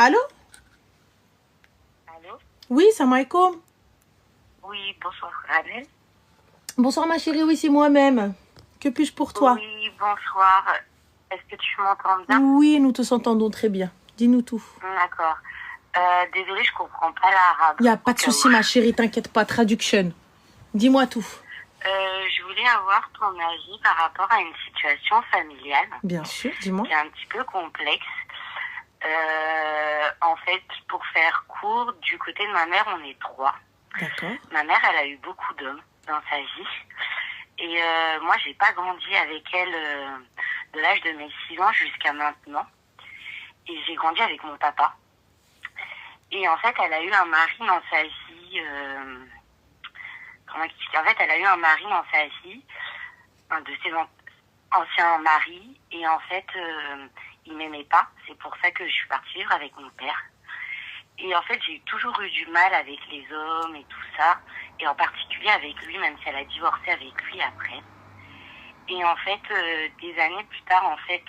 Allô? Allô? Oui, salam alaikum. Oui, bonsoir. Amel? Bonsoir ma chérie, oui, c'est moi-même. Que puis-je pour toi? Oui, bonsoir. Est-ce que tu m'entends bien? Oui, nous tous entendons très bien. Dis-nous tout. D'accord. Désolée, je comprends pas l'arabe. Il n'y a pas de souci ma chérie, t'inquiète pas, traduction. Dis-moi tout. Je voulais avoir ton avis par rapport à une situation familiale. Bien sûr, dis-moi. Qui est un petit peu complexe. En fait, pour faire court, du côté de ma mère, on est 3. D'accord. Ma mère, elle a eu beaucoup d'hommes dans sa vie. Et moi, j'ai pas grandi avec elle de l'âge de mes 6 ans jusqu'à maintenant. Et j'ai grandi avec mon papa. Et en fait, elle a eu un mari dans sa vie. Comment expliquer? En fait, elle a eu un mari dans sa vie, un de ses anciens maris. Et en fait, il m'aimait pas. C'est pour ça que je suis partie vivre avec mon père. Et en fait, j'ai toujours eu du mal avec les hommes et tout ça. Et en particulier avec lui, même si elle a divorcé avec lui après. Et en fait, des années plus tard, en fait,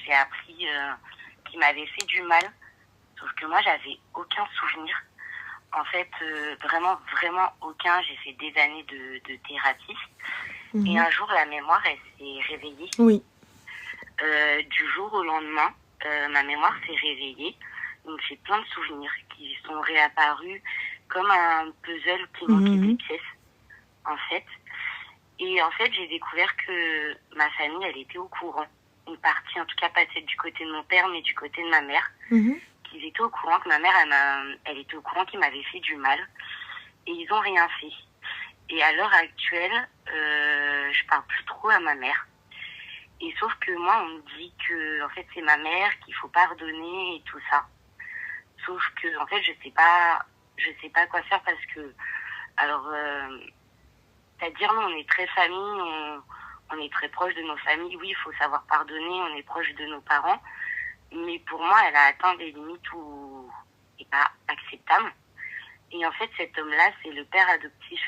j'ai appris qu'il m'avait fait du mal. Sauf que moi, j'avais aucun souvenir. En fait, vraiment, vraiment aucun. J'ai fait des années de thérapie. Et un jour, la mémoire, elle s'est réveillée. Oui. Du jour au lendemain, ma mémoire s'est réveillée. Donc, j'ai plein de souvenirs qui sont réapparus comme un puzzle qui manquait des pièces, en fait. Et en fait, j'ai découvert que ma famille, elle était au courant. Une partie, en tout cas, pas celle du côté de mon père, mais du côté de ma mère. Qu'ils étaient au courant que ma mère, elle était au courant qu'il m'avait fait du mal. Et ils ont rien fait. Et à l'heure actuelle, je parle plus trop à ma mère. Et sauf que moi, on me dit que, en fait, c'est ma mère, qu'il faut pardonner et tout ça. Sauf que, en fait, je sais pas quoi faire parce que, alors, c'est-à-dire, nous, on est très famille, on est très proche de nos familles. Oui, il faut savoir pardonner, on est proche de nos parents. Mais pour moi, elle a atteint des limites où c'est pas acceptable. Et en fait, cet homme-là, c'est le père adoptif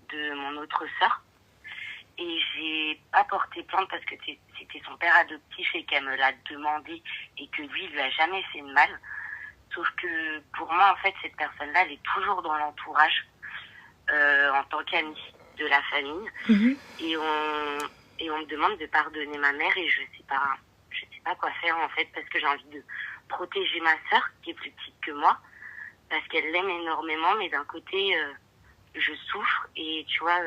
de mon autre sœur. Et j'ai pas porté plainte parce que c'était son père adoptif et qu'elle me l'a demandé et que lui, il lui a jamais fait de mal. Sauf que pour moi, en fait, cette personne-là, elle est toujours dans l'entourage en tant qu'amie de la famille. Et on me demande de pardonner ma mère et je sais pas quoi faire en fait parce que j'ai envie de protéger ma sœur qui est plus petite que moi parce qu'elle l'aime énormément mais d'un côté je souffre et tu vois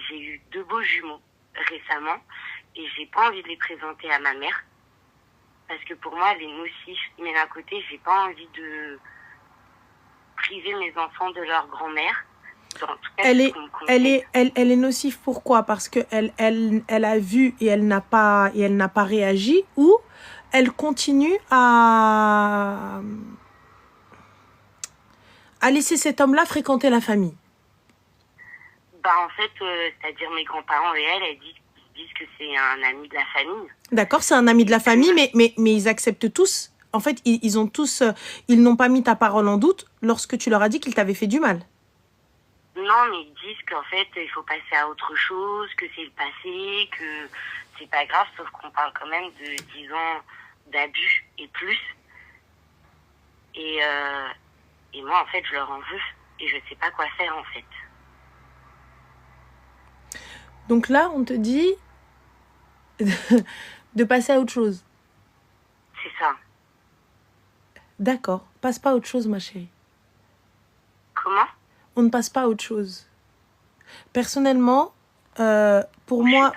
j'ai eu 2 beaux jumeaux récemment et j'ai pas envie de les présenter à ma mère parce que pour moi elle est nocive mais d'un côté j'ai pas envie de priver mes enfants de leur grand-mère. Elle est nocive pourquoi? Parce que elle a vu et elle n'a pas réagi ou elle continue à laisser cet homme-là fréquenter la famille? Bah en fait, c'est-à-dire mes grands-parents et elles disent que c'est un ami de la famille. D'accord, c'est un ami de la famille, mais ils acceptent tous. En fait, ils ont tous, ils n'ont pas mis ta parole en doute lorsque tu leur as dit qu'il t'avait fait du mal. Non, mais ils disent qu'en fait, il faut passer à autre chose, que c'est le passé, que c'est pas grave, sauf qu'on parle quand même de 10 ans d'abus et plus. Et moi, en fait, je leur en veux et je sais pas quoi faire, en fait. Donc là, on te dit de passer à autre chose. C'est ça. D'accord, passe pas à autre chose, ma chérie. Comment? On ne passe pas à autre chose. Personnellement, pour moi,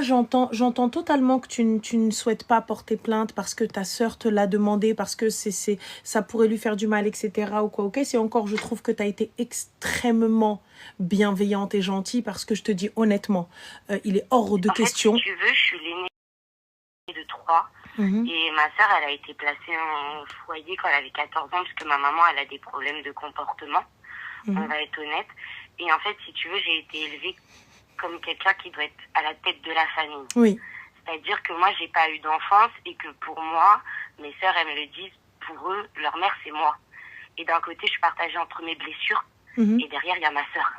j'entends totalement que tu ne souhaites pas porter plainte parce que ta sœur te l'a demandé, parce que ça pourrait lui faire du mal, etc. ou quoi, ok. C'est encore, je trouve que tu as été extrêmement bienveillante et gentille parce que je te dis honnêtement, il est hors de question. En fait, si tu veux, je suis l'aînée de 3. Et ma sœur, elle a été placée en foyer quand elle avait 14 ans parce que ma maman, elle a des problèmes de comportement. On va être honnête. Et en fait, si tu veux, j'ai été élevée comme quelqu'un qui doit être à la tête de la famille. Oui. C'est-à-dire que moi, j'ai pas eu d'enfance et que pour moi, mes sœurs, elles me le disent, pour eux, leur mère, c'est moi. Et d'un côté, je suis partagée entre mes blessures et derrière, il y a ma sœur.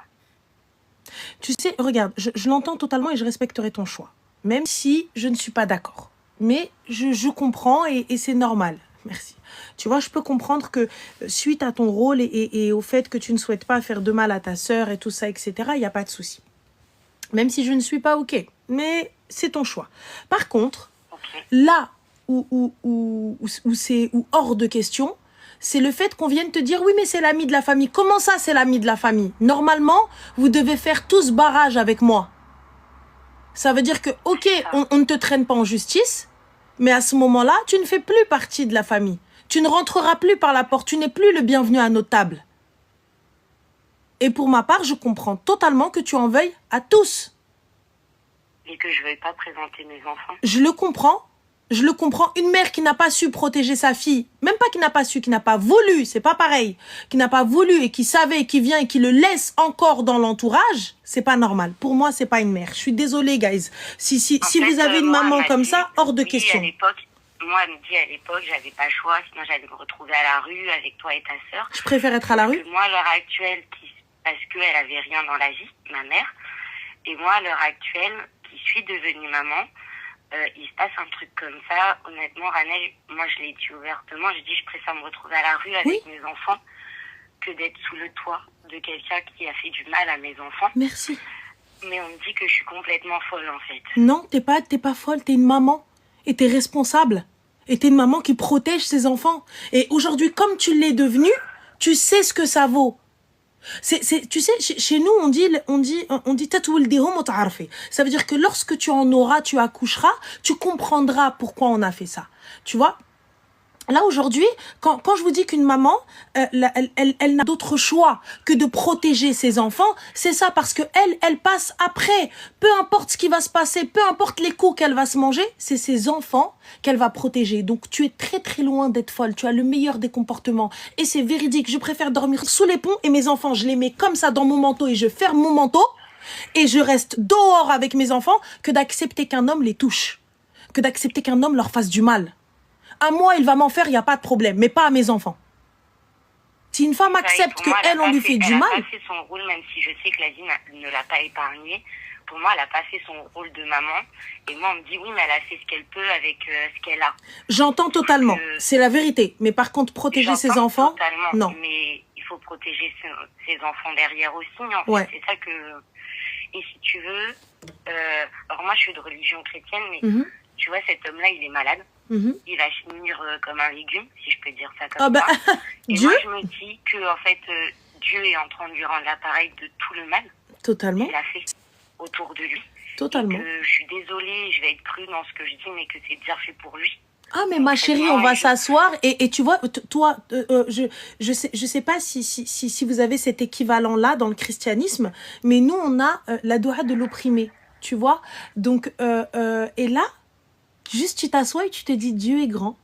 Tu sais, regarde, je l'entends totalement et je respecterai ton choix. Même si je ne suis pas d'accord. Mais je comprends et c'est normal. Merci. Tu vois, je peux comprendre que suite à ton rôle et au fait que tu ne souhaites pas faire de mal à ta sœur et tout ça, etc., il n'y a pas de souci. Même si je ne suis pas OK. Mais c'est ton choix. Par contre, là où c'est hors de question, c'est le fait qu'on vienne te dire oui mais c'est l'ami de la famille. Comment ça c'est l'ami de la famille? Normalement, vous devez faire tous barrage avec moi. Ça veut dire que ok, on ne te traîne pas en justice, mais à ce moment-là, tu ne fais plus partie de la famille. Tu ne rentreras plus par la porte, tu n'es plus le bienvenu à notre table. Et pour ma part, je comprends totalement que tu en veuilles à tous. Et que je ne veuille pas présenter mes enfants. Je le comprends. Je le comprends. Une mère qui n'a pas su protéger sa fille, même pas qui n'a pas su, qui n'a pas voulu, c'est pas pareil, qui n'a pas voulu et qui savait et qui vient et qui le laisse encore dans l'entourage, c'est pas normal. Pour moi, c'est pas une mère. Je suis désolée, guys. Si vous avez une maman comme ça, hors de question. Moi, elle me dit à l'époque, j'avais pas le choix, sinon j'allais me retrouver à la rue avec toi et ta sœur. Je préfère être à la rue. Moi, à l'heure actuelle, parce qu'elle avait rien dans la vie, ma mère, et moi, à l'heure actuelle, qui suis devenue maman, il se passe un truc comme ça. Honnêtement, Ranel, moi, je l'ai dit ouvertement, j'ai dit, je préfère me retrouver à la rue avec mes enfants que d'être sous le toit de quelqu'un qui a fait du mal à mes enfants. Merci. Mais on me dit que je suis complètement folle, en fait. Non, t'es pas folle, t'es une maman. Et t'es responsable. Et t'es une maman qui protège ses enfants. Et aujourd'hui, comme tu l'es devenue, tu sais ce que ça vaut. Tu sais, chez nous, on dit, ça veut dire que lorsque tu en auras, tu accoucheras, tu comprendras pourquoi on a fait ça. Tu vois? Là, aujourd'hui, quand je vous dis qu'une maman, elle n'a d'autre choix que de protéger ses enfants, c'est ça, parce que elle passe après. Peu importe ce qui va se passer, peu importe les coups qu'elle va se manger, c'est ses enfants qu'elle va protéger. Donc, tu es très, très loin d'être folle. Tu as le meilleur des comportements. Et c'est véridique. Je préfère dormir sous les ponts et mes enfants, je les mets comme ça dans mon manteau et je ferme mon manteau et je reste dehors avec mes enfants que d'accepter qu'un homme les touche. Que d'accepter qu'un homme leur fasse du mal. À moi, il va m'en faire, il n'y a pas de problème, mais pas à mes enfants. Si une femme accepte qu'elle, on lui fait du mal... Elle n'a pas fait son rôle, même si je sais que la vie ne l'a pas épargnée. Pour moi, elle n'a pas fait son rôle de maman. Et moi, on me dit, oui, mais elle a fait ce qu'elle peut avec ce qu'elle a. J'entends totalement, c'est la vérité. Mais par contre, protéger ses enfants, totalement, non. Mais il faut protéger ses enfants derrière aussi, en fait. C'est ça que... Et si tu veux... alors moi, je suis de religion chrétienne, mais tu vois, cet homme-là, il est malade. Il va finir comme un légume, si je peux dire ça comme ça. Et Dieu? moi, je me dis que en fait, Dieu est en train de lui rendre l'appareil de tout le mal Totalement. qu'il a fait autour de lui. Totalement. Et que je suis désolée, je vais être crue dans ce que je dis, mais que c'est bien fait pour lui. Ah, mais ma chérie, on va s'asseoir et tu vois, toi, je sais pas si vous avez cet équivalent-là dans le christianisme, mais nous, on a la doua de l'opprimé, tu vois. Donc, et là, juste tu t'assois et tu te dis Dieu est grand,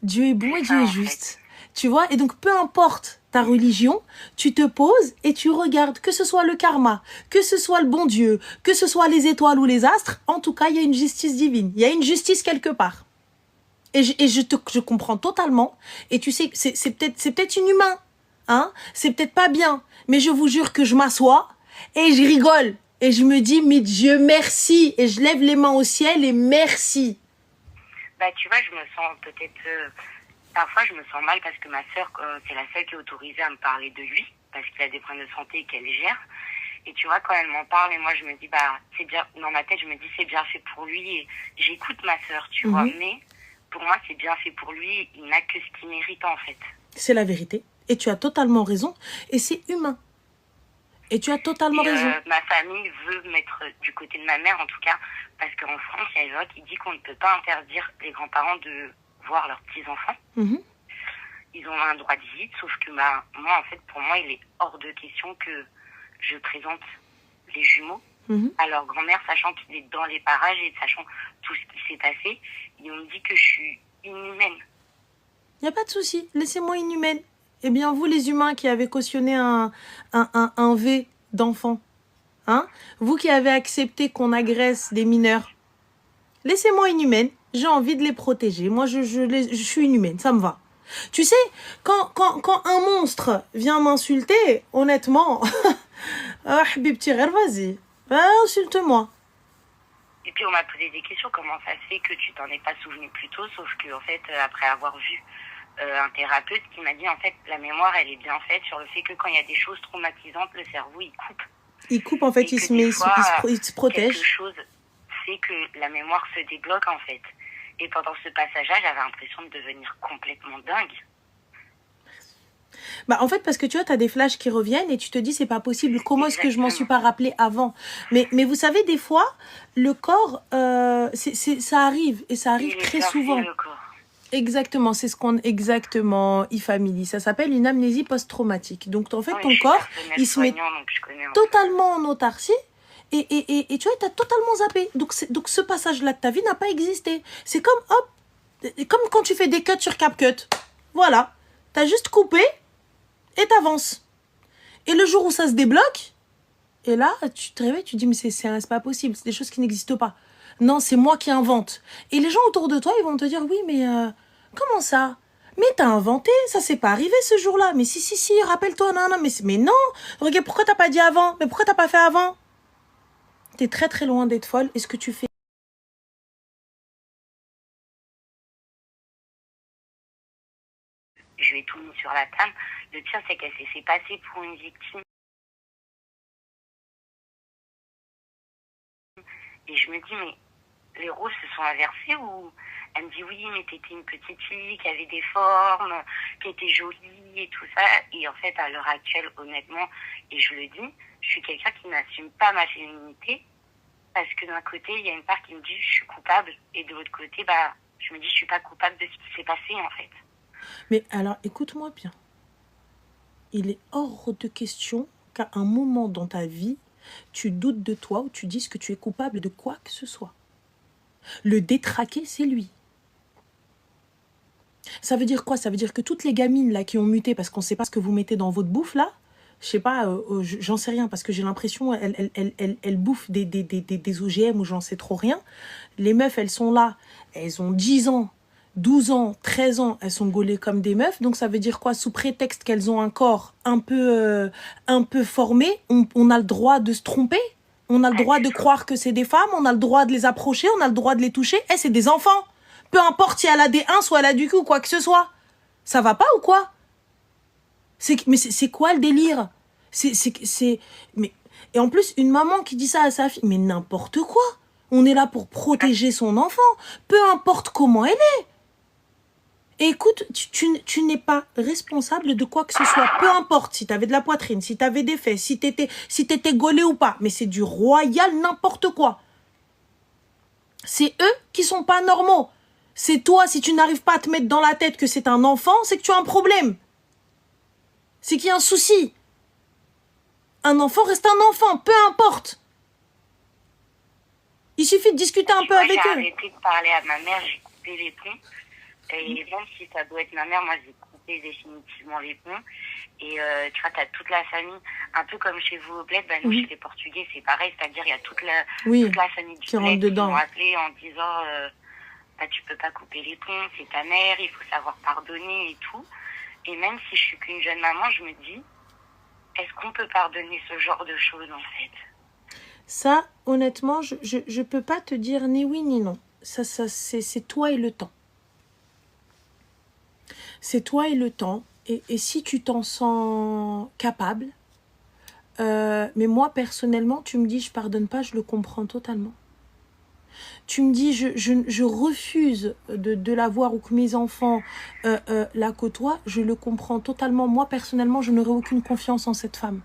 Dieu est bon et Dieu est juste. Tu vois, et donc peu importe ta religion, tu te poses et tu regardes, que ce soit le karma, que ce soit le bon Dieu, que ce soit les étoiles ou les astres, en tout cas, il y a une justice divine, il y a une justice quelque part. Et je comprends totalement, et tu sais, c'est peut-être inhumain, hein, c'est peut-être pas bien, mais je vous jure que je m'assois et je rigole. Et je me dis, mais Dieu, merci. Et je lève les mains au ciel et merci. Bah, tu vois, je me sens peut-être... parfois, je me sens mal parce que ma sœur, c'est la seule qui est autorisée à me parler de lui, parce qu'il a des problèmes de santé et qu'elle gère. Et tu vois, quand elle m'en parle, et moi, je me dis, bah, c'est bien... Dans ma tête, je me dis, c'est bien fait pour lui. Et j'écoute ma sœur, tu vois. Mais pour moi, c'est bien fait pour lui. Il n'a que ce qu'il mérite, en fait. C'est la vérité. Et tu as totalement raison. Et c'est humain. Et tu as totalement raison. Ma famille veut mettre du côté de ma mère, en tout cas, parce qu'en France, il y a une loi qui dit qu'on ne peut pas interdire les grands-parents de voir leurs petits-enfants. Ils ont un droit de visite, sauf que moi, en fait, pour moi, il est hors de question que je présente les jumeaux à leur grand-mère, sachant qu'il est dans les parages et sachant tout ce qui s'est passé. Et on me dit que je suis inhumaine. Il n'y a pas de souci, laissez-moi inhumaine. Eh bien, vous, les humains qui avez cautionné un V d'enfant, hein, vous qui avez accepté qu'on agresse des mineurs, laissez-moi inhumaine. J'ai envie de les protéger. Moi, je suis inhumaine, ça me va. Tu sais, quand un monstre vient m'insulter, honnêtement, ah, habibti, vas-y, insulte-moi. Et puis on m'a posé des questions, comment ça se fait que tu t'en es pas souvenu plus tôt, sauf que en fait, après avoir vu un thérapeute qui m'a dit, en fait, la mémoire, elle est bien faite sur le fait que quand il y a des choses traumatisantes, le cerveau, il coupe. Il coupe, en fait, il se protège. Quelque chose fait que la mémoire se débloque, en fait. Et pendant ce passage-là, j'avais l'impression de devenir complètement dingue. Bah, en fait, parce que tu vois, tu as des flashs qui reviennent et tu te dis, c'est pas possible. Comment est-ce que je m'en suis pas rappelé avant? Mais vous savez, des fois, le corps, ça arrive et ça arrive très souvent. Le corps. Exactement, c'est ce qu'on... Exactement, e-family. Ça s'appelle une amnésie post-traumatique. Donc, en fait, ton corps, il se met totalement en autarcie. Et tu vois, tu as totalement zappé. Donc, ce passage-là de ta vie n'a pas existé. C'est comme, hop, comme quand tu fais des cuts sur CapCut. Voilà. Tu as juste coupé et t'avances. Et le jour où ça se débloque, et là, tu te réveilles, tu te dis, mais c'est pas possible. C'est des choses qui n'existent pas. Non, c'est moi qui invente. Et les gens autour de toi, ils vont te dire, oui, mais comment ça? Mais t'as inventé, ça s'est pas arrivé ce jour-là. Mais si, rappelle-toi, non, mais non. Regarde, pourquoi t'as pas dit avant? Mais pourquoi t'as pas fait avant? T'es très très loin d'être folle. Et ce que tu fais? Je lui ai tout mis sur la table. Le pire, c'est qu'elle s'est fait passer pour une victime. Et je me dis, mais les rôles se sont inversés ou... Elle me dit, oui, mais t'étais une petite fille qui avait des formes, qui était jolie et tout ça. Et en fait, à l'heure actuelle, honnêtement, et je le dis, je suis quelqu'un qui n'assume pas ma féminité. Parce que d'un côté, il y a une part qui me dit, je suis coupable. Et de l'autre côté, bah, je me dis, je suis pas coupable de ce qui s'est passé, en fait. Mais alors, écoute-moi bien. Il est hors de question qu'à un moment dans ta vie, tu doutes de toi ou tu dises que tu es coupable de quoi que ce soit. Le détraqué, c'est lui. Ça veut dire quoi? Ça veut dire que toutes les gamines là qui ont muté parce qu'on ne sait pas ce que vous mettez dans votre bouffe là, je sais pas, j'en sais rien parce que j'ai l'impression elles bouffent des OGM ou j'en sais trop rien. Les meufs, elles sont là, elles ont 10 ans, 12 ans, 13 ans, elles sont gaulées comme des meufs. Donc ça veut dire quoi? Sous prétexte qu'elles ont un corps un peu formé, on a le droit de se tromper? On a le droit de croire que c'est des femmes, on a le droit de les approcher, on a le droit de les toucher. Eh, c'est des enfants. Peu importe si elle a des 1, soit elle a du cul ou quoi que ce soit. Ça va pas ou quoi? Mais c'est quoi le délire? Mais, et en plus, une maman qui dit ça à sa fille, mais n'importe quoi. On est là pour protéger son enfant. Peu importe comment elle est. Et écoute, tu n'es pas responsable de quoi que ce soit. Peu importe si tu avais de la poitrine, si tu avais des fesses, si t'étais gaulé ou pas. Mais c'est du royal n'importe quoi. C'est eux qui sont pas normaux. C'est toi, si tu n'arrives pas à te mettre dans la tête que c'est un enfant, c'est que tu as un problème. C'est qu'il y a un souci. Un enfant reste un enfant, peu importe. Il suffit de discuter un peu avec eux. J'ai arrêté de parler à ma mère, j'ai coupé les ponts. Et même si ça doit être ma mère, moi j'ai coupé définitivement les ponts. Et tu vois, t'as toute la famille, un peu comme chez vous au bled, bah, nous chez les Portugais c'est pareil, c'est-à-dire il y a toute la famille du bled qui m'ont appelé en disant bah, tu peux pas couper les ponts, c'est ta mère, il faut savoir pardonner et tout. Et même si je suis qu'une jeune maman, je me dis, est-ce qu'on peut pardonner ce genre de choses en fait? Ça, honnêtement, je peux pas te dire ni oui ni non. Ça c'est toi et le temps. C'est toi et le temps. Et si tu t'en sens capable, mais moi personnellement, tu me dis je pardonne pas, je le comprends totalement. Tu me dis je refuse de la voir ou que mes enfants la côtoient, je le comprends totalement. Moi personnellement, je n'aurais aucune confiance en cette femme.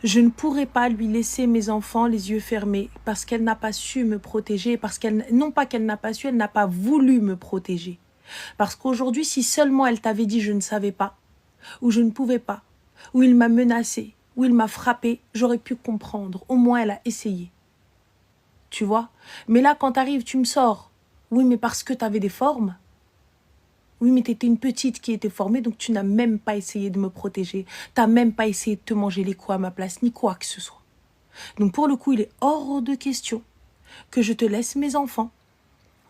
Je ne pourrais pas lui laisser mes enfants les yeux fermés parce qu'elle n'a pas su me protéger, parce qu'elle, non pas qu'elle n'a pas su, elle n'a pas voulu me protéger. Parce qu'aujourd'hui, si seulement elle t'avait dit je ne savais pas, ou je ne pouvais pas, ou il m'a menacé, ou il m'a frappé, j'aurais pu comprendre. Au moins, elle a essayé. Tu vois? Mais là, quand t'arrives, tu me sors. Oui, mais parce que t'avais des formes. Oui, mais t'étais une petite qui était formée, donc tu n'as même pas essayé de me protéger. T'as même pas essayé de te manger les coups à ma place, ni quoi que ce soit. Donc pour le coup, il est hors de question que je te laisse mes enfants,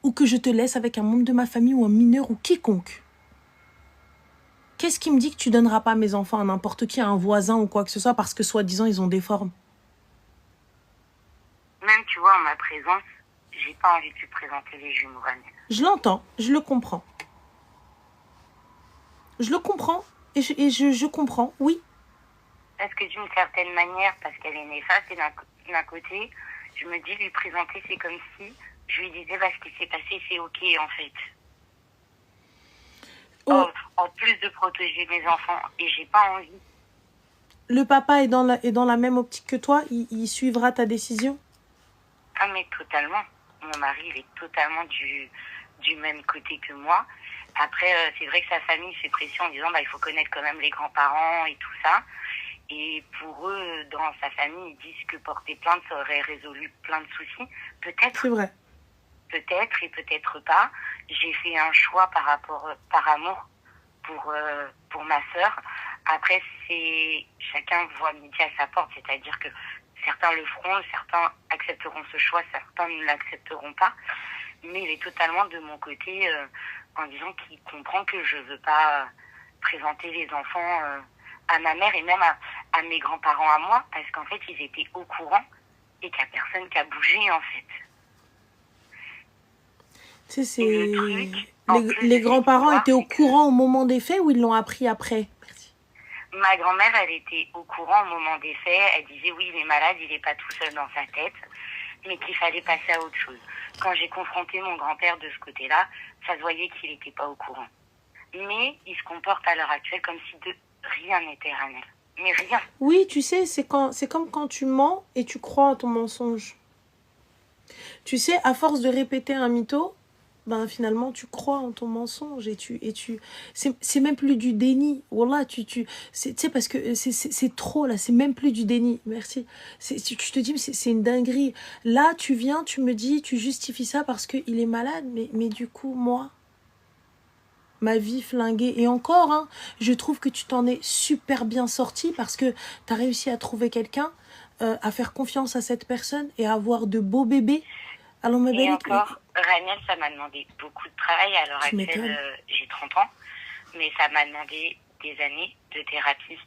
ou que je te laisse avec un membre de ma famille ou un mineur ou quiconque. Qu'est-ce qui me dit que tu donneras pas mes enfants à n'importe qui, à un voisin ou quoi que ce soit, parce que soi-disant ils ont des formes? Même, tu vois, en ma présence, j'ai pas envie de lui présenter les jumeaux, Raniel. Je l'entends, je le comprends. Je le comprends et je comprends, oui. Parce que d'une certaine manière, parce qu'elle est néfaste, et d'un côté, je me dis, lui présenter, c'est comme si je lui disais, ce qui s'est passé, c'est ok, en fait. Oh. En plus de protéger mes enfants, et j'ai pas envie. Le papa est dans la même optique que toi, il suivra ta décision? Ah, mais totalement. Mon mari, il est totalement du même côté que moi. Après, c'est vrai que sa famille fait pression en disant, il faut connaître quand même les grands-parents et tout ça. Et pour eux, dans sa famille, ils disent que porter plainte, ça aurait résolu plein de soucis. Peut-être. C'est vrai. Peut-être et peut-être pas. J'ai fait un choix par amour pour ma sœur. Après, chacun voit midi à sa porte, c'est-à-dire que certains le feront, certains accepteront ce choix, certains ne l'accepteront pas. Mais il est totalement de mon côté en disant qu'il comprend que je veux pas présenter les enfants à ma mère et même à mes grands-parents à moi, parce qu'en fait, ils étaient au courant et qu'il n'y a personne qui a bougé, en fait. Tu sais, les grands-parents étaient au courant au moment des faits ou ils l'ont appris après? Merci. Ma grand-mère, elle était au courant au moment des faits. Elle disait oui, il est malade, il n'est pas tout seul dans sa tête, mais qu'il fallait passer à autre chose. Quand j'ai confronté mon grand-père de ce côté-là, ça se voyait qu'il n'était pas au courant. Mais il se comporte à l'heure actuelle comme si rien n'était, Raniel. Mais rien. Oui, tu sais, c'est comme quand tu mens et tu crois à ton mensonge. Tu sais, à force de répéter un mytho, finalement tu crois en ton mensonge et c'est même plus du déni. Wallah, tu sais, parce que c'est trop là, c'est même plus du déni. Merci. Tu te dis c'est une dinguerie. Là, tu viens, tu me dis, tu justifies ça parce que il est malade, mais du coup moi, ma vie flinguée. Et encore, hein, je trouve que tu t'en es super bien sorti parce que tu as réussi à trouver quelqu'un, à faire confiance à cette personne et à avoir de beaux bébés. Alors, ma belle, encore, Raniel, ça m'a demandé beaucoup de travail. À l'heure actuelle, j'ai 30 ans, mais ça m'a demandé des années de thérapie.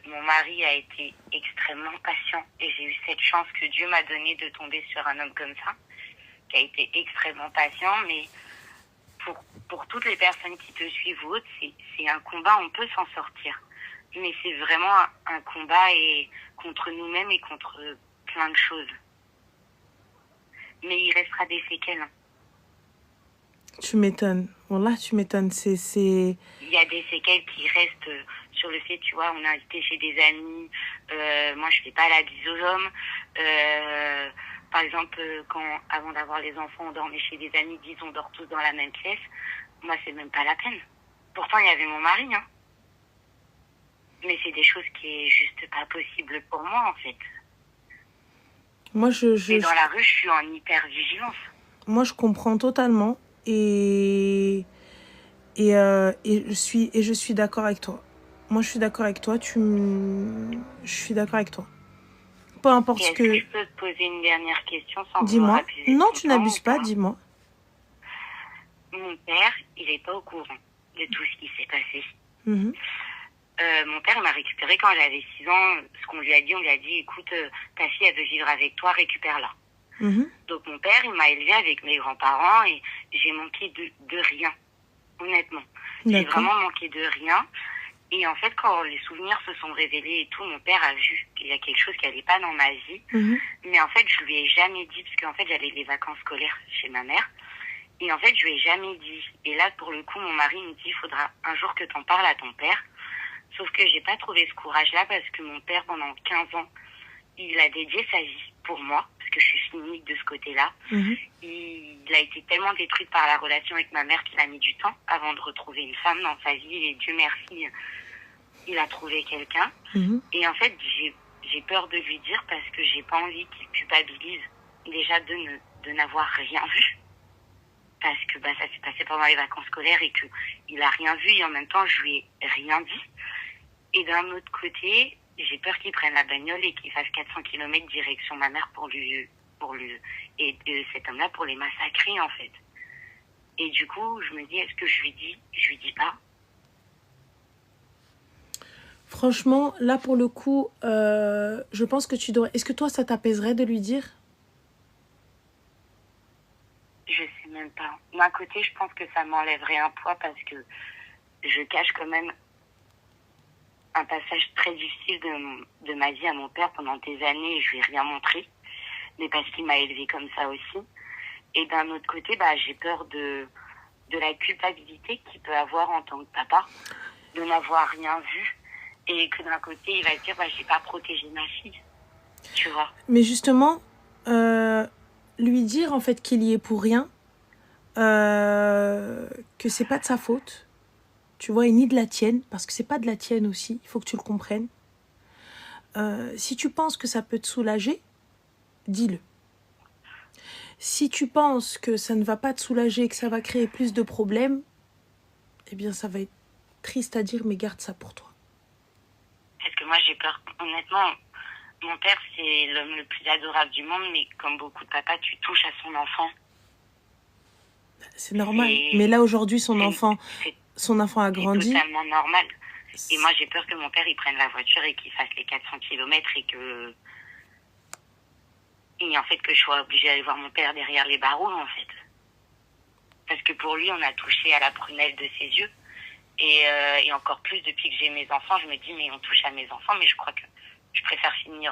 Mon mari a été extrêmement patient et j'ai eu cette chance que Dieu m'a donnée de tomber sur un homme comme ça, qui a été extrêmement patient. Mais pour toutes les personnes qui te suivent ou autres, c'est un combat, on peut s'en sortir. Mais c'est vraiment un combat et contre nous-mêmes et contre plein de choses. Mais il restera des séquelles. Tu m'étonnes. Wallah, tu m'étonnes. Il y a des séquelles qui restent sur le fait, tu vois, on a été chez des amis. Moi, je fais pas la bise aux hommes. Par exemple, avant d'avoir les enfants, on dormait chez des amis, disons, on dort tous dans la même pièce. Moi, c'est même pas la peine. Pourtant, il y avait mon mari, hein. Mais c'est des choses qui est juste pas possible pour moi, en fait. Moi, et dans la rue, je suis en hyper-vigilance. Moi, je comprends totalement et je suis d'accord avec toi. Moi, je suis d'accord avec toi. Je suis d'accord avec toi. Peu importe ce que... Je peux te poser une dernière question sans Dis-moi. abuser. Non, tu n'abuses pas, dis-moi. Mon père, il n'est pas au courant de tout ce qui s'est passé. Mon père m'a récupéré quand j'avais 6 ans. Ce qu'on lui a dit, on lui a dit, écoute, ta fille, elle veut vivre avec toi, récupère-la. Donc mon père, il m'a élevée avec mes grands-parents et j'ai manqué de rien, honnêtement. J'ai vraiment manqué de rien. Et en fait, quand les souvenirs se sont révélés et tout, mon père a vu qu'il y a quelque chose qui n'allait pas dans ma vie. Mais en fait, je lui ai jamais dit, parce qu'en fait, j'avais les vacances scolaires chez ma mère. Et en fait, je lui ai jamais dit. Et là, pour le coup, mon mari me dit, il faudra un jour que tu en parles à ton père. Sauf que j'ai pas trouvé ce courage-là parce que mon père, pendant 15 ans, il a dédié sa vie pour moi, parce que je suis unique de ce côté-là. Il a été tellement détruit par la relation avec ma mère qu'il a mis du temps avant de retrouver une femme dans sa vie. Et Dieu merci, il a trouvé quelqu'un. Et en fait, j'ai peur de lui dire parce que j'ai pas envie qu'il culpabilise déjà de n'avoir rien vu. Parce que ça s'est passé pendant les vacances scolaires et qu'il a rien vu et en même temps, je lui ai rien dit. Et d'un autre côté, j'ai peur qu'il prenne la bagnole et qu'il fasse 400 km direction ma mère et cet homme-là pour les massacrer, en fait. Et du coup, je me dis, est-ce que je lui dis? Je lui dis pas. Franchement, là, pour le coup, je pense que tu devrais... Est-ce que toi, ça t'apaiserait de lui dire? même pas. D'un côté, je pense que ça m'enlèverait un poids parce que je cache quand même un passage très difficile de ma vie à mon père pendant des années et je lui ai rien montré. Mais parce qu'il m'a élevée comme ça aussi. Et d'un autre côté, j'ai peur de la culpabilité qu'il peut avoir en tant que papa, de n'avoir rien vu. Et que d'un côté, il va se dire, j'ai pas protégé ma fille. Tu vois. Mais justement, lui dire en fait qu'il y est pour rien, que c'est pas de sa faute, tu vois, et ni de la tienne, parce que c'est pas de la tienne aussi, il faut que tu le comprennes. Si tu penses que ça peut te soulager, dis-le. Si tu penses que ça ne va pas te soulager et que ça va créer plus de problèmes, eh bien ça va être triste à dire, mais garde ça pour toi. Parce que moi j'ai peur, honnêtement, mon père c'est l'homme le plus adorable du monde, mais comme beaucoup de papas, tu touches à son enfant. C'est normal, mais là aujourd'hui son enfant a grandi. C'est totalement normal. Et moi j'ai peur que mon père il prenne la voiture et qu'il fasse les 400 km et en fait que je sois obligée d'aller voir mon père derrière les barreaux en fait. Parce que pour lui on a touché à la prunelle de ses yeux. Et encore plus depuis que j'ai mes enfants, je me dis mais on touche à mes enfants, mais je crois que je préfère finir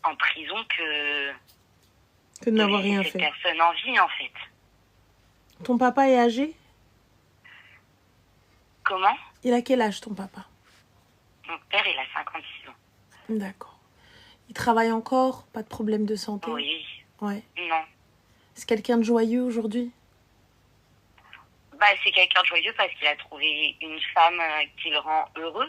en prison que de n'avoir rien cette fait. Personne en vie en fait. Ton papa est âgé? Comment? Il a quel âge ton papa? Mon père il a 56 ans. D'accord. Il travaille encore? Pas de problème de santé? Oui. Ouais. Non. C'est quelqu'un de joyeux aujourd'hui? C'est quelqu'un de joyeux parce qu'il a trouvé une femme qui le rend heureux.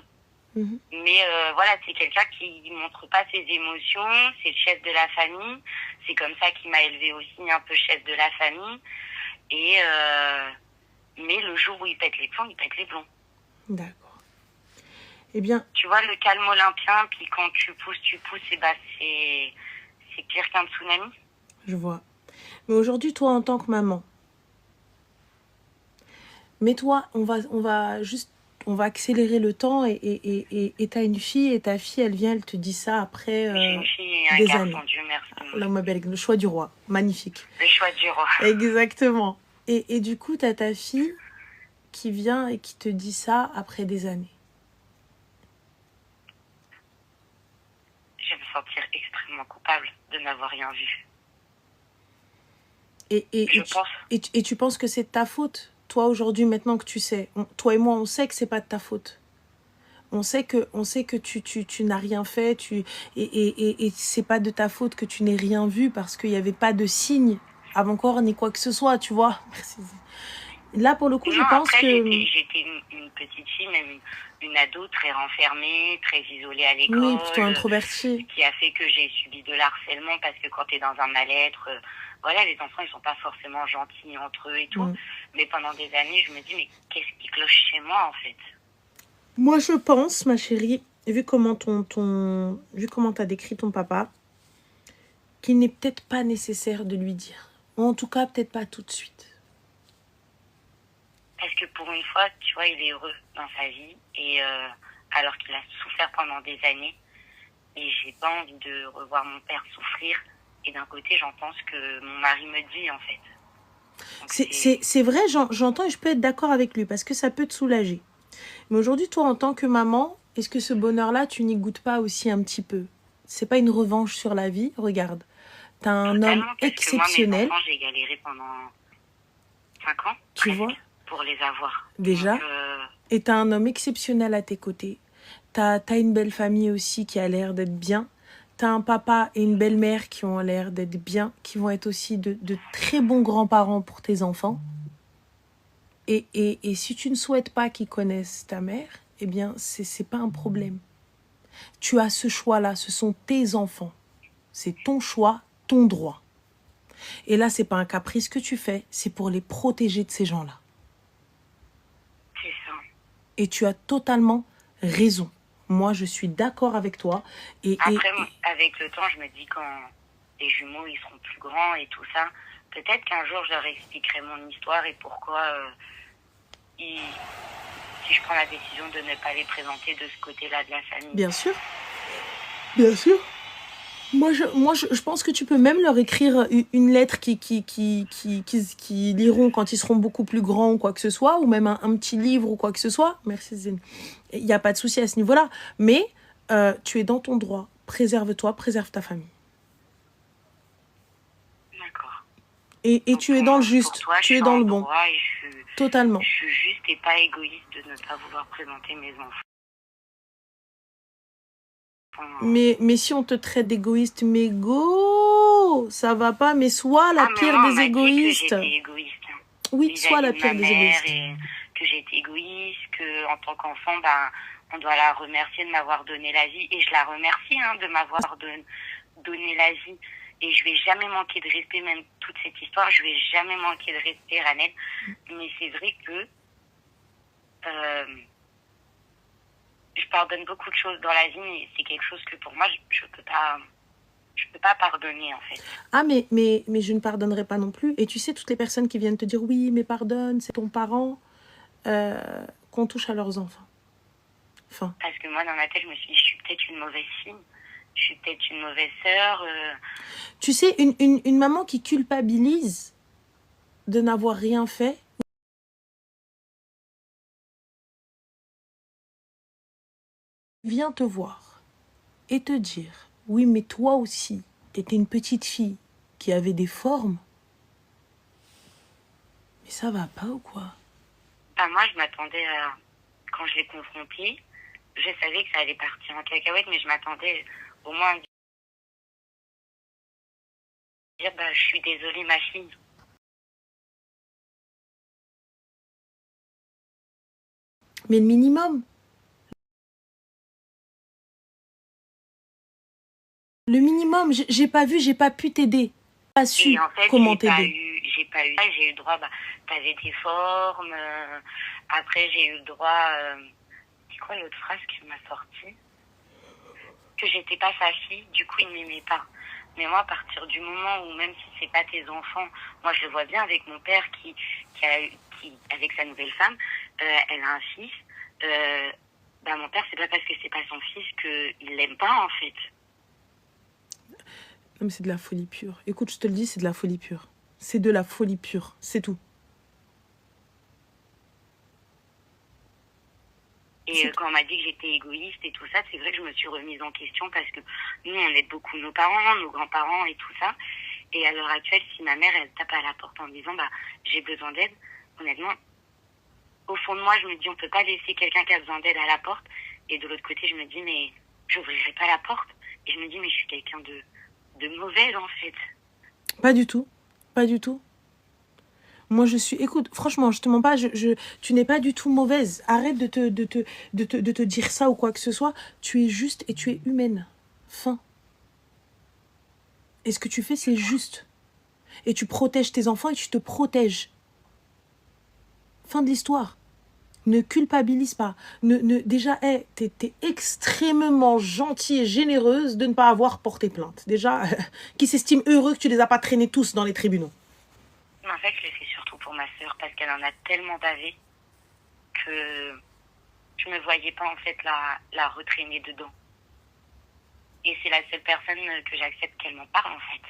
Mmh. Mais voilà, c'est quelqu'un qui ne montre pas ses émotions, c'est le chef de la famille. C'est comme ça qu'il m'a élevé aussi, un peu chef de la famille. Et mais le jour où il pète les plombs, il pète les plombs. D'accord. Eh bien... Tu vois, le calme olympien, puis quand tu pousses, et c'est pire qu'un tsunami. Je vois. Mais aujourd'hui, toi, en tant que maman, mets-toi, on va accélérer le temps et t'as une fille et ta fille, elle vient, elle te dit ça après J'ai une fille et un des garçon, années. Dieu merci. Là, ma belle, le choix du roi, magnifique. Le choix du roi. Exactement. Et du coup, t'as ta fille qui vient et qui te dit ça après des années. Je vais me sentir extrêmement coupable de n'avoir rien vu. Et tu penses que c'est de ta faute? Toi, aujourd'hui, maintenant que tu sais, toi et moi, on sait que c'est pas de ta faute. On sait que tu n'as rien fait, et c'est pas de ta faute que tu n'aies rien vu parce qu'il n'y avait pas de signe avant-corps ni quoi que ce soit, tu vois. Là, pour le coup, je pense après, que... J'étais une petite fille, même une ado très renfermée, très isolée à l'école. Oui, plutôt introvertie. Qui a fait que j'ai subi de l'harcèlement parce que quand tu es dans un mal-être, voilà, les enfants, ils sont pas forcément gentils entre eux et tout. Mais pendant des années, je me dis, mais qu'est-ce qui cloche chez moi, en fait? Moi, je pense, ma chérie, vu comment t'as décrit ton papa, qu'il n'est peut-être pas nécessaire de lui dire. Ou en tout cas, peut-être pas tout de suite. Parce que pour une fois, tu vois, il est heureux dans sa vie, et alors qu'il a souffert pendant des années, et j'ai pas envie de revoir mon père souffrir. Et d'un côté, j'entends ce que mon mari me dit, en fait. C'est vrai, j'entends et je peux être d'accord avec lui, parce que ça peut te soulager. Mais aujourd'hui, toi, en tant que maman, est-ce que ce bonheur-là, tu n'y goûtes pas aussi un petit peu? C'est pas une revanche sur la vie, regarde. T'as un homme exceptionnel. Moi, mes enfants, j'ai galéré pendant 5 ans. Tu vois? Pour les avoir. Déjà. Donc, et t'as un homme exceptionnel à tes côtés. T'as une belle famille aussi qui a l'air d'être bien. T'as un papa et une belle-mère qui ont l'air d'être bien, qui vont être aussi de très bons grands-parents pour tes enfants. Et si tu ne souhaites pas qu'ils connaissent ta mère, eh bien, c'est pas un problème. Tu as ce choix-là, ce sont tes enfants. C'est ton choix, ton droit. Et là, c'est pas un caprice que tu fais, c'est pour les protéger de ces gens-là. C'est ça. Et tu as totalement raison. Moi, je suis d'accord avec toi. Après, avec le temps, je me dis quand les jumeaux, ils seront plus grands et tout ça, peut-être qu'un jour, je leur expliquerai mon histoire et pourquoi, si je prends la décision de ne pas les présenter de ce côté-là de la famille. Bien sûr. Bien sûr. Je pense que tu peux même leur écrire une lettre qui liront quand ils seront beaucoup plus grands ou quoi que ce soit, ou même un petit livre ou quoi que ce soit. Merci Zine. Il n'y a pas de souci à ce niveau-là. Mais tu es dans ton droit. Préserve-toi, préserve ta famille. D'accord. Et tu es dans le juste, toi, tu es dans le bon. Totalement. Je suis juste et pas égoïste de ne pas vouloir présenter mes enfants. Mais si on te traite d'égoïste, mais go, ça va pas, mais sois la pire des égoïstes. Que j'étais égoïste. Oui, sois la pire des égoïstes. Et que j'étais égoïste, que en tant qu'enfant, on doit la remercier de m'avoir donné la vie. Et je la remercie de m'avoir donné la vie. Et je vais jamais manquer de respect, même toute cette histoire, je vais jamais manquer de respect, Ranel. Mais c'est vrai que je pardonne beaucoup de choses dans la vie, mais c'est quelque chose que pour moi, je peux pas pardonner, en fait. Ah, mais je ne pardonnerai pas non plus. Et tu sais, toutes les personnes qui viennent te dire, oui, mais pardonne, c'est ton parent, qu'on touche à leurs enfants. Enfin. Parce que moi, dans ma tête, je me suis dit, je suis peut-être une mauvaise fille. Je suis peut-être une mauvaise sœur. Tu sais, une maman qui culpabilise de n'avoir rien fait, vient te voir et te dire, oui, mais toi aussi, t'étais une petite fille qui avait des formes. Mais ça va pas ou quoi? Moi, je m'attendais à... Quand je l'ai confrontée, je savais que ça allait partir en cacahuète, mais je m'attendais au moins à dire, je suis désolée, ma fille. Mais le minimum. Le minimum, j'ai pas vu, j'ai pas pu t'aider. Pas su en fait, comment t'aider. J'ai eu le droit, t'avais tes formes. Après, j'ai eu le droit... c'est quoi l'autre phrase qui m'a sortie? Que j'étais pas sa fille, du coup, il ne m'aimait pas. Mais moi, à partir du moment où, même si c'est pas tes enfants, moi, je le vois bien avec mon père qui avec sa nouvelle femme, elle a un fils. Mon père, c'est pas parce que c'est pas son fils qu'il l'aime pas, en fait. Non, mais c'est de la folie pure. Écoute, je te le dis, c'est de la folie pure. C'est de la folie pure, c'est tout. Et quand on m'a dit que j'étais égoïste et tout ça, c'est vrai que je me suis remise en question parce que nous, on aide beaucoup nos parents, nos grands-parents et tout ça. Et à l'heure actuelle, si ma mère, elle tape à la porte en me disant, j'ai besoin d'aide, honnêtement, au fond de moi, je me dis, on peut pas laisser quelqu'un qui a besoin d'aide à la porte. Et de l'autre côté, je me dis, mais j'ouvrirai pas la porte. Et je me dis, mais je suis quelqu'un de mauvaise, en fait. Pas du tout. Pas du tout. Moi, je suis... Écoute, franchement, je te mens pas, tu n'es pas du tout mauvaise. Arrête de te dire ça ou quoi que ce soit. Tu es juste et tu es humaine. Fin. Et ce que tu fais, c'est juste. Et tu protèges tes enfants et tu te protèges. Fin de l'histoire. Ne culpabilise pas. Déjà, t'es extrêmement gentille et généreuse de ne pas avoir porté plainte. Déjà, qui s'estime heureux que tu les as pas traînés tous dans les tribunaux. Mais en fait, je le fais surtout pour ma sœur parce qu'elle en a tellement bavé que je me voyais pas en fait la retraîner dedans. Et c'est la seule personne que j'accepte qu'elle m'en parle en fait.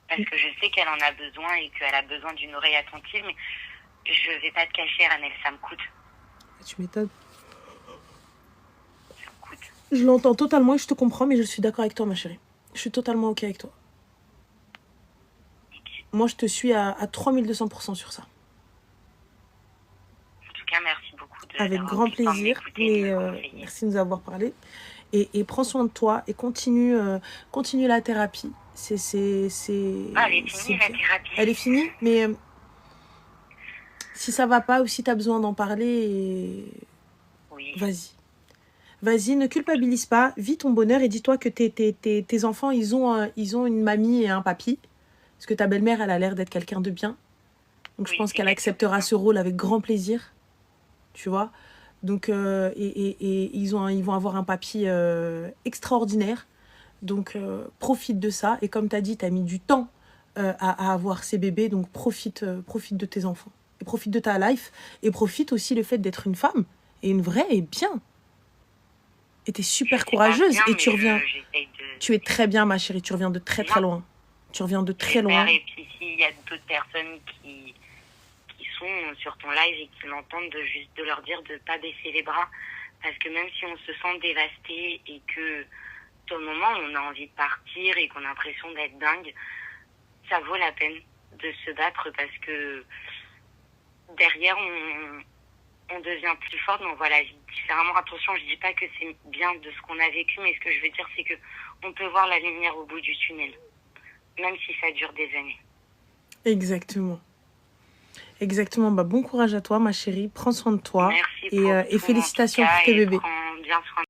Parce que je sais qu'elle en a besoin et qu'elle a besoin d'une oreille attentive, mais je vais pas te cacher, Ranel, ça me coûte. Tu m'étonnes. Ça me coûte. Je l'entends totalement et je te comprends, mais je suis d'accord avec toi, ma chérie. Je suis totalement OK avec toi. Moi, je te suis à 3200% sur ça. En tout cas, merci beaucoup. Avec grand plaisir. Et merci de nous avoir parlé. Et prends soin de toi et continue la thérapie. Elle est finie, la thérapie. Elle est finie, mais si ça va pas ou si tu as besoin d'en parler, oui. Vas-y. Vas-y, ne culpabilise pas. Vis ton bonheur et dis-toi que tes enfants, ils ont une mamie et un papy. Parce que ta belle-mère, elle a l'air d'être quelqu'un de bien. Donc, je pense qu'elle acceptera ce rôle avec grand plaisir. Tu vois. Donc, ils vont avoir un papy extraordinaire. Donc, profite de ça. Et comme tu as dit, tu as mis du temps à avoir ces bébés. Donc, profite de tes enfants. Et profite de ta life. Et profite aussi le fait d'être une femme. Et une vraie et bien. Et tu es super Je sais pas courageuse. bien, Et mais tu reviens. j'essaye de... Tu es très bien, ma chérie. Tu reviens de très, très loin. Tu reviens de très loin. Et puis, s'il y a d'autres personnes qui sont sur ton live et qui l'entendent, juste de leur dire de ne pas baisser les bras. Parce que même si on se sent dévasté et que, au moment où on a envie de partir et qu'on a l'impression d'être dingue, ça vaut la peine de se battre parce que derrière, on devient plus fort, mais on voit la vie différemment. Attention, je dis pas que c'est bien de ce qu'on a vécu, mais ce que je veux dire, c'est que on peut voir la lumière au bout du tunnel, même si ça dure des années. Exactement. Exactement. Bah, bon courage à toi, ma chérie. Prends soin de toi. Merci Et félicitations pour tes bébés. Prends bien soin